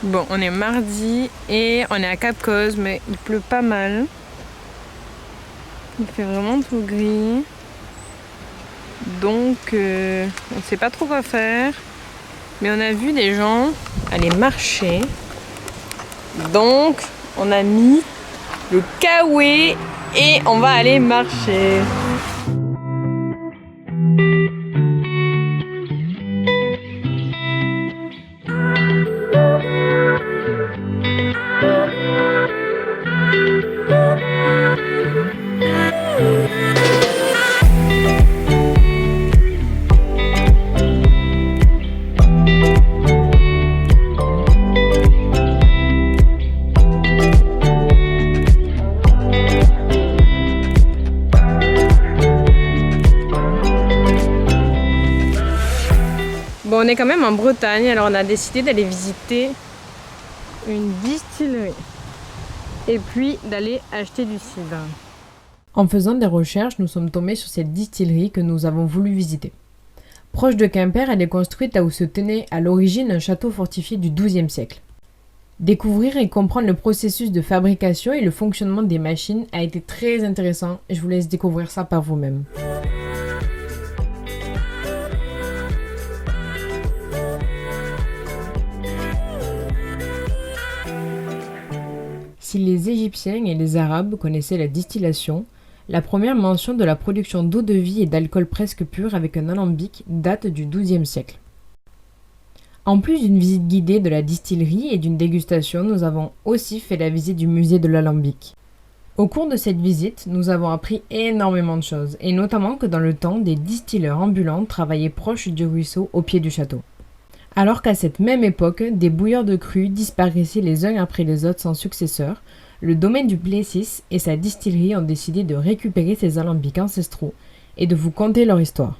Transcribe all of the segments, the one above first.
Bon, on est mardi et on est à Cap Cause, mais il pleut pas mal. Il fait vraiment tout gris. Donc, on sait pas trop quoi faire. Mais on a vu des gens aller marcher. Donc, on a mis le kawaii et on va aller marcher. Bon, on est quand même en Bretagne, alors on a décidé d'aller visiter une distillerie et puis d'aller acheter du cidre. En faisant des recherches, nous sommes tombés sur cette distillerie que nous avons voulu visiter. Proche de Quimper, elle est construite là où se tenait à l'origine un château fortifié du XIIe siècle. Découvrir et comprendre le processus de fabrication et le fonctionnement des machines a été très intéressant et je vous laisse découvrir ça par vous-même. Si les Égyptiens et les Arabes connaissaient la distillation, la première mention de la production d'eau-de-vie et d'alcool presque pur avec un alambic date du XIIe siècle. En plus d'une visite guidée de la distillerie et d'une dégustation, nous avons aussi fait la visite du musée de l'alambic. Au cours de cette visite, nous avons appris énormément de choses, et notamment que dans le temps, des distilleurs ambulants travaillaient proche du ruisseau au pied du château. Alors qu'à cette même époque, des bouilleurs de cru disparaissaient les uns après les autres sans successeur, le domaine du Plessis et sa distillerie ont décidé de récupérer ces alambics ancestraux et de vous conter leur histoire.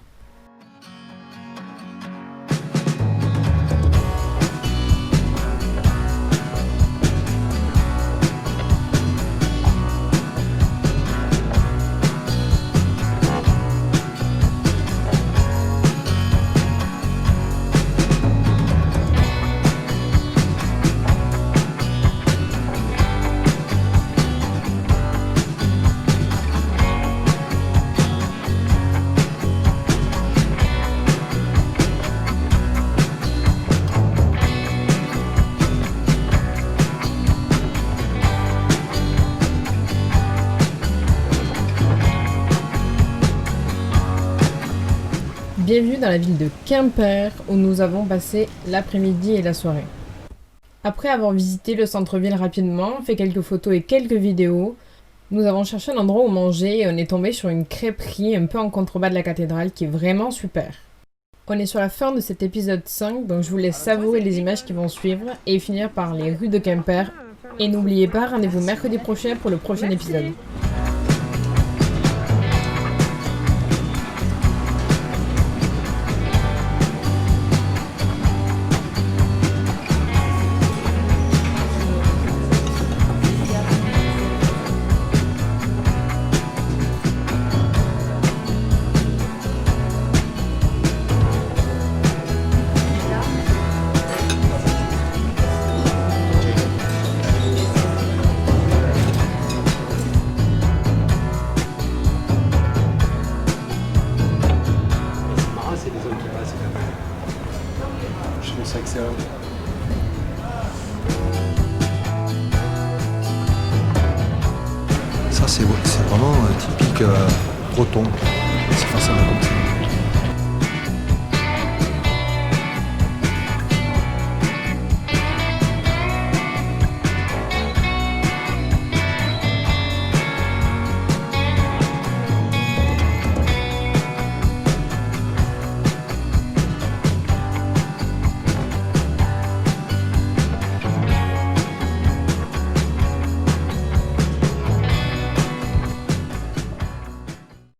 Bienvenue dans la ville de Quimper où nous avons passé l'après-midi et la soirée. Après avoir visité le centre-ville rapidement, fait quelques photos et quelques vidéos, nous avons cherché un endroit où manger et on est tombé sur une crêperie un peu en contrebas de la cathédrale qui est vraiment super. On est sur la fin de cet épisode 5, donc je vous laisse savourer les images qui vont suivre et finir par les rues de Quimper. Et n'oubliez pas, rendez-vous mercredi prochain pour le prochain épisode. Je trouve ça excellent. Ça c'est vraiment typique breton. C'est forcément